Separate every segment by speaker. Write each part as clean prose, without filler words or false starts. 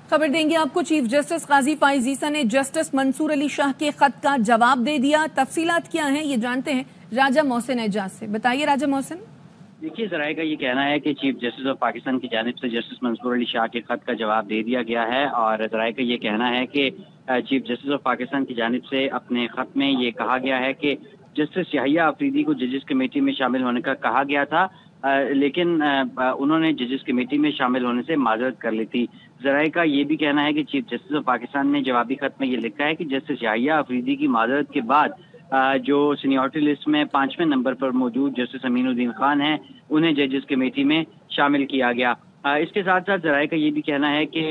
Speaker 1: खबर देंगे आपको। चीफ जस्टिस काजी फाइज ईसा ने जस्टिस मंसूर अली शाह के खत का जवाब दे दिया। तफसीलात क्या हैं ये जानते हैं राजा मोहसिन एजाज से। बताइए राजा मोहसिन।
Speaker 2: देखिए, ज़राए का ये कहना है कि चीफ जस्टिस ऑफ पाकिस्तान की जानिब से जस्टिस मंसूर अली शाह के खत का जवाब दे दिया गया है और ज़राए का ये कहना है कि चीफ जस्टिस ऑफ पाकिस्तान की जानिब से अपने खत में ये कहा गया है कि जस्टिस याहिया अफरीदी को जजेस कमेटी में शामिल होने का कहा गया था, लेकिन उन्होंने जजेस कमेटी में शामिल होने से माजरत कर ली थी। ज़राए का ये भी कहना है कि चीफ जस्टिस ऑफ पाकिस्तान ने जवाबी खत में ये लिखा है कि जस्टिस याहिया अफरीदी की माजरत के बाद जो सीनियरिटी लिस्ट में 5वें नंबर पर मौजूद जस्टिस अमीनुद्दीन खान हैं उन्हें जजेस कमेटी में शामिल किया गया। इसके साथ साथ ज़राए का ये भी कहना है कि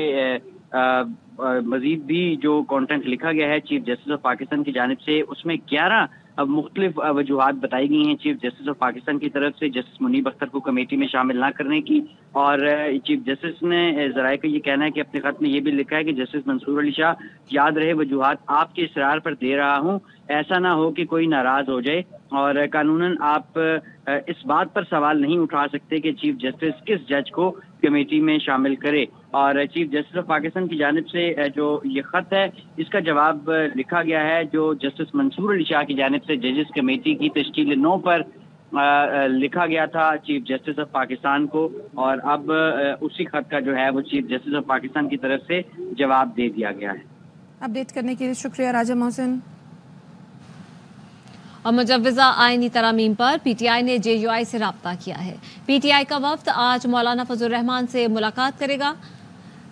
Speaker 2: मजीद भी जो कंटेंट लिखा गया है चीफ जस्टिस ऑफ पाकिस्तान की जानिब से, उसमें 11 मुख्तलिफ वजूहात बताई गई हैं चीफ जस्टिस ऑफ पाकिस्तान की तरफ से जस्टिस मुनीब अख्तर को कमेटी में शामिल ना करने की। और चीफ जस्टिस ने ज़राए का ये कहना है कि अपने खत में ये भी लिखा है कि जस्टिस मंसूर अली शाह, याद रहे वजूहात आपके इसरार पर दे रहा हूँ, ऐसा ना हो कि कोई नाराज हो जाए और कानूनन आप इस बात पर सवाल नहीं उठा सकते कि चीफ जस्टिस किस जज को कमेटी में शामिल करे। और चीफ जस्टिस ऑफ पाकिस्तान की जानिब से जो ये खत है इसका जवाब लिखा गया है जो जस्टिस मंसूर अली शाह की जानिब से जजेस कमेटी की तश्कील 9 पर लिखा गया था चीफ जस्टिस ऑफ पाकिस्तान को, और अब उसी खत का जो है वो चीफ जस्टिस ऑफ पाकिस्तान की तरफ से जवाब दे दिया गया है।
Speaker 1: अपडेट करने के लिए शुक्रिया राजा मोहसिन।
Speaker 3: और मुजव्वज़ा आईनी तरामीम पर पीटीआई ने जेयूआई से राब्ता किया है। पीटीआई का वफ्द आज मौलाना फजल रहमान से मुलाकात करेगा।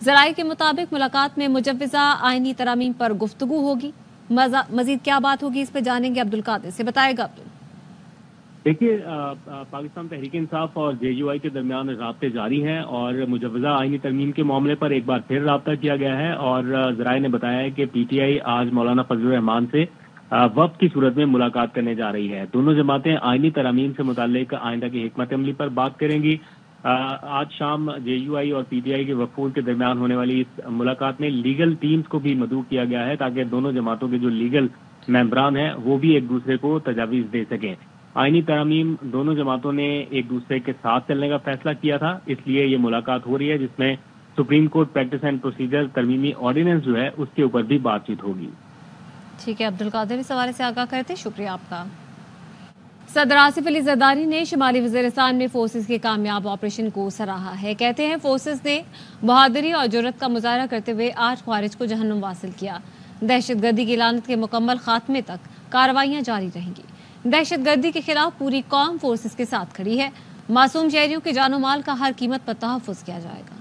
Speaker 3: ज़राए के मुताबिक मुलाकात में मुजव्वज़ा आईनी तरामीम पर गुफ्तगू होगी। मजीद क्या बात होगी इस पर जानेंगे अब्दुल कादिर से। बताएगा अब्दुल।
Speaker 4: देखिए, पाकिस्तान तहरीक इंसाफ और जेयूआई के दरमियान राब्ते जारी हैं और मुजव्वज़ा आईनी तरमीम के मामले पर एक बार फिर राब्ता किया गया है और ज़राए ने बताया है कि पीटीआई आज मौलाना फजल रहमान से वक्त की सूरत में मुलाकात करने जा रही है। दोनों जमातें आईनी तरामीम से मुताल्लिक आइंदा की हिकमत अमली पर बात करेंगी। आज शाम जेयूआई और पीटीआई के वफूद के दरमियान होने वाली इस मुलाकात में लीगल टीम्स को भी मदऊ किया गया है ताकि दोनों जमातों के जो लीगल मेंबरान हैं वो भी एक दूसरे को तजावीज़ दे सकें। आईनी तरामीम दोनों जमातों ने एक दूसरे के साथ चलने का फैसला किया था, इसलिए ये मुलाकात हो रही है जिसमें supreme court practice and procedure तरमीमी ऑर्डिनेंस जो है उसके ऊपर भी बातचीत होगी।
Speaker 3: ठीक है, अब्दुल कादिर इस हवाले से आगाह करते, शुक्रिया आपका। सदर आसिफ अली जरदारी ने शुमाली वज़ीरिस्तान में फोर्सेस के कामयाब ऑपरेशन को सराहा है। कहते हैं फोर्सेस ने बहादुरी और जुर्रत का मुजाहरा करते हुए 8 ख्वारिज को जहन्नुम वासिल किया। दहशतगर्दी की लानत के मुकम्मल खात्मे तक कार्रवाइयां जारी रहेंगी। दहशतगर्दी के खिलाफ पूरी कौम फोर्सेस के साथ खड़ी है। मासूम शहरियों के जानो माल का हर कीमत पर तहफ़्फ़ुज़ किया जाएगा।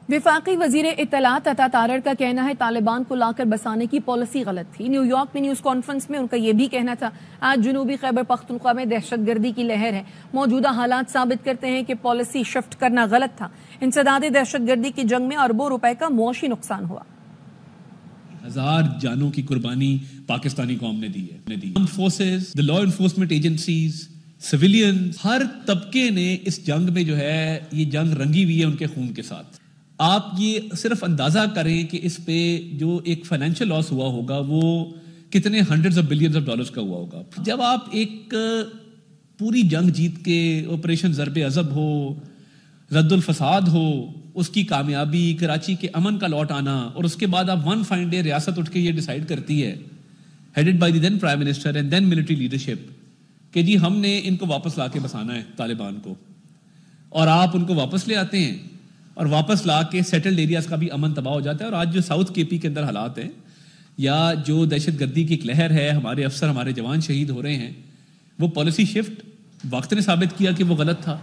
Speaker 1: विफाकी वजीर इत्तलात अता तारड़ का कहना है तालिबान को लाकर बसाने की पॉलिसी गलत थी। न्यूयॉर्क में न्यूज़ कॉन्फ्रेंस में उनका यह भी कहना था आज जनूबी खैबर पख्तूनख्वा में दहशतगर्दी की लहर है। मौजूदा हालात साबित करते हैं कि पॉलिसी शिफ्ट करना गलत था। इंसदाद दहशतगर्दी की जंग में अरबों रुपए का मुआशी नुकसान हुआ।
Speaker 5: 1000 जानों की कुर्बानी पाकिस्तानी कौम ने दी है। Forces, the law enforcement agencies, civilian, हर तबके ने इस जंग में जो है ये जंग रंगी हुई है उनके खून के साथ। आप ये सिर्फ अंदाजा करें कि इस पे जो एक फाइनेंशियल लॉस हुआ होगा वो कितने hundreds of billions of dollars का हुआ होगा। जब आप एक पूरी जंग जीत के ऑपरेशन ज़रबे अज़ब हो, रद्दुल फसाद हो, उसकी कामयाबी, कराची के अमन का लौट आना, और उसके बाद आप वन फाइन डे रियासत उठ के ये डिसाइड करती है headed by the then prime minister and then military leadership कि जी हमने इनको वापस ला के बसाना है तालिबान को, और आप उनको वापस ले आते हैं और वापस ला के सेटल्ड एरियाज का भी अमन तबाह हो जाता है। और आज जो साउथ केपी के अंदर हालात हैं या जो दहशतगर्दी की एक लहर है, हमारे अफसर, हमारे जवान शहीद हो रहे हैं, वो पॉलिसी शिफ्ट वक्त ने साबित किया कि वो गलत था।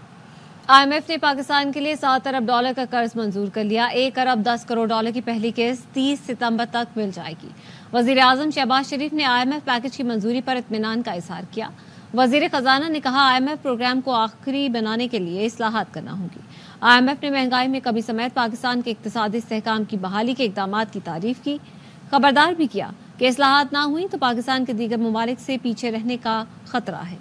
Speaker 3: IMF ने पाकिस्तान के लिए $7 अरब का कर्ज मंजूर कर लिया। $1 अरब 10 करोड़ की पहली किस्त 30 सितंबर तक मिल जाएगी। वजीर आजम शहबाज शरीफ ने IMF पैकेज की मंजूरी पर इत्मीनान का इजहार किया। वजीर खजाना ने कहा IMF प्रोग्राम को आखिरी बनाने के लिए इस्लाहात करना होगी। IMF ने महंगाई में कमी समेत पाकिस्तान के इक्तिसादी इस्तेहकाम की बहाली के इक़दामात की तारीफ की। खबरदार भी किया कि इस्लाहात ना हुई तो पाकिस्तान के दीगर ममालिक से पीछे रहने का खतरा है।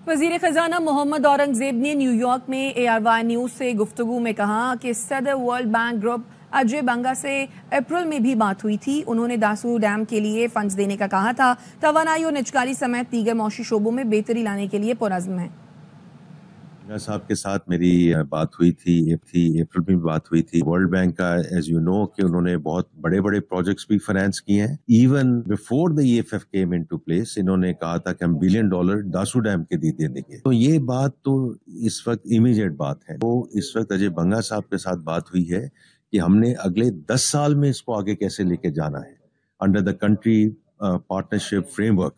Speaker 1: वजीर खजाना मोहम्मद औरंगजेब ने न्यूयॉर्क में ARY न्यूज से गुफ्तगू में कहा कि सदर वर्ल्ड बैंक ग्रुप अजय बंगा से अप्रैल में भी बात हुई थी। उन्होंने दासू डैम के लिए फंड्स देने का कहा था। तवानाई और निजकारी समेत दीगर मौशी शोबों में बेहतरी लाने के लिए पुरज़्म है।
Speaker 6: साहब के साथ मेरी बात हुई थी अप्रैल में बात हुई थी। वर्ल्ड बैंक का एज यू नो कि उन्होंने बहुत बड़े बड़े प्रोजेक्ट्स भी फाइनेंस किए हैं। Even before the EFF came into place इन्होंने कहा था कि हम $1 बिलियन दासू डैम के दे देंगे। तो ये बात तो इस वक्त इमीडिएट बात है। तो इस वक्त अजय बंगा साहब के साथ बात हुई है कि हमने अगले 10 साल में इसको आगे कैसे लेके जाना है under the country partnership framework.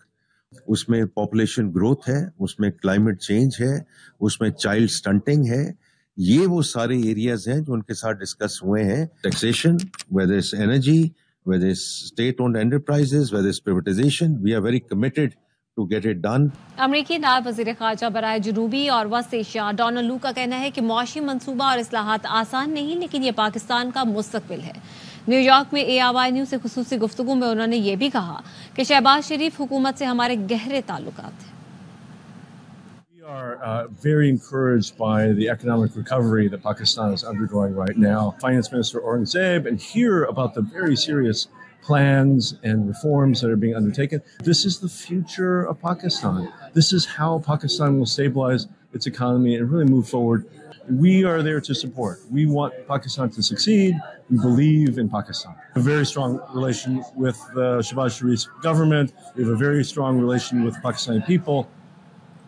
Speaker 6: उसमें पॉपुलेशन ग्रोथ है, उसमें क्लाइमेट चेंज है, उसमें चाइल्ड स्टंटिंग है। ये वो सारे एरियाज हैं जो उनके साथ डिस्कस हुए हैं। Taxation, whether it's energy, whether it's state owned enterprises, whether it's privatisation, we are very committed to get it done.
Speaker 3: अमरीकी नायब वज़ीर ख़ारजा बराए जुनूबी और वस्त एशिया डोनाल्ड लू का कहना है कि मुआशी मंसूबा और इस्लाहात आसान नहीं, लेकिन ये पाकिस्तान का मुस्तक़बिल है। न्यूयॉर्क में ARY न्यूज़ से ख़ुसूसी गुफ्तगू में उन्होंने ये भी कहा कि शहबाज शरीफ हुकूमत से हमारे गहरे ताल्लुकात हैं।
Speaker 7: We are very encouraged by the economic recovery that Pakistan is undergoing right now. Finance Minister Aurangzeb, and hear about the very serious plans and reforms that are being undertaken. This is the future of Pakistan. This is how Pakistan will stabilize its economy and really move forward. We are there to support. We want Pakistan to succeed. We believe in Pakistan. We have a very strong relation with the Shehbaz Sharif's government. We have a very strong relation with the Pakistani people.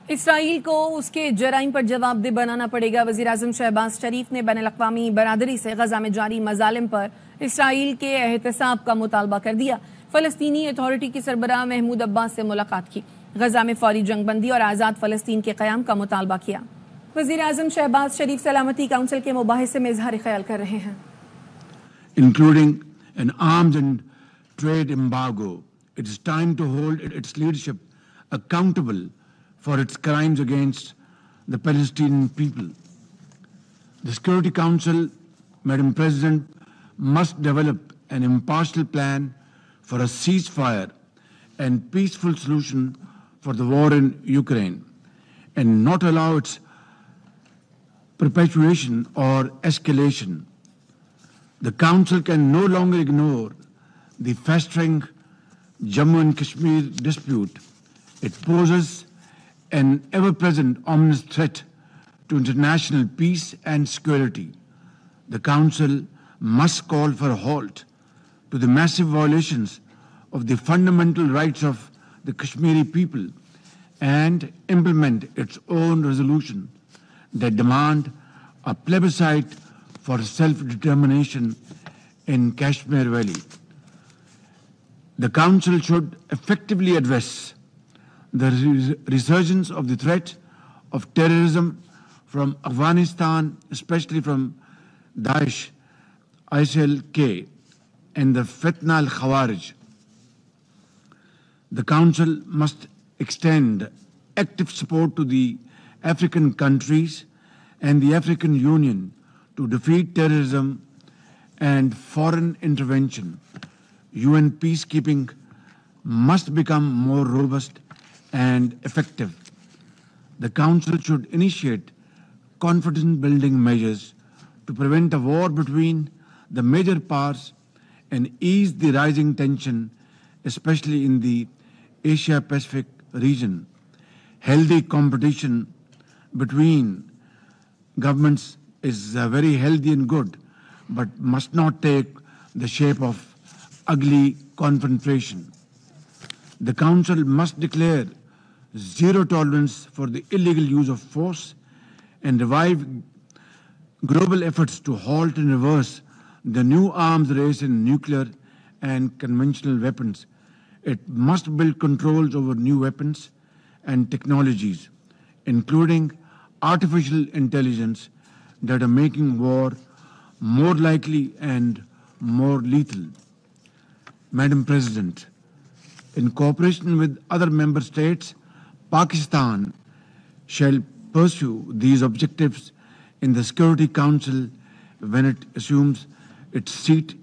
Speaker 1: Israel को उसके जराइम पर जवाबदेह बनाना पड़ेगा। वज़ीर आज़म शहबाज शरीफ ने बैनुल-अक़वामी बरादरी से गजा में जारी मज़ालिम पर इसराइल के एहतसाब का मुतालबा कर दिया। फ़लस्तीनी अथॉरिटी की सरबराह महमूद अब्बास से मुलाकात की। गजा में फौरी जंगबंदी और आज़ाद फ़लस्तीन के क़याम का मुतालबा किया। वज़ीर आज़म शहबाज शरीफ सलामती काउंसिल के मुबाहिसे में इज़हार ख़याल कर रहे हैं।
Speaker 8: Including an arms and trade embargo, it is time to hold its leadership accountable for its crimes against the Palestinian people. The Security Council, Madam President, must develop an impartial plan for a ceasefire and peaceful solution for the war in Ukraine, and not allow its perpetuation or escalation. The Council can no longer ignore the festering Jammu and Kashmir dispute. It poses an ever-present ominous threat to international peace and security. The Council must call for a halt to the massive violations of the fundamental rights of the Kashmiri people and implement its own resolution that demand a plebiscite for self-determination in Kashmir Valley. The Council should effectively address the resurgence of the threat of terrorism from Afghanistan, especially from Daesh, ISIL-K, and the Fitna al-Khawarij. The Council must extend active support to the African countries and the African Union to defeat terrorism and foreign intervention. UN peacekeeping must become more robust and effective. The Council should initiate confidence-building measures to prevent a war between the major powers and ease the rising tension, especially in the Asia-Pacific region. Healthy competition between governments is very healthy and good, but must not take the shape of ugly confrontation. The Council must declare zero tolerance for the illegal use of force and revive global efforts to halt and reverse the new arms race in nuclear and conventional weapons. It must build controls over new weapons and technologies, including artificial intelligence, that are making war more likely and more lethal. Madam President, in cooperation with other member states, Pakistan shall pursue these objectives in the Security Council when it assumes its seat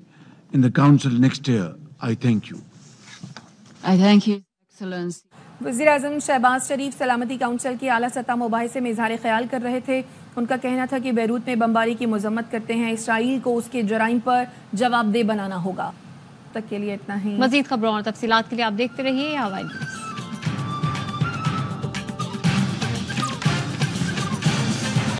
Speaker 8: in the Council next year. I thank you.
Speaker 9: I thank you, Excellency.
Speaker 1: वज़ीर आज़म शहबाज शरीफ सलामती council की आला सतह मुबाहिसे में इज़हार ख्याल कर रहे थे। उनका कहना था कि बैरूत में बमबारी की मजम्मत करते हैं, इसराइल को उसके जराइम पर जवाबदेह बनाना होगा। तक के लिए इतना ही।
Speaker 3: मज़ीद खबरों और तफसीलात के लिए आप देखते रहिए ARY न्यूज़।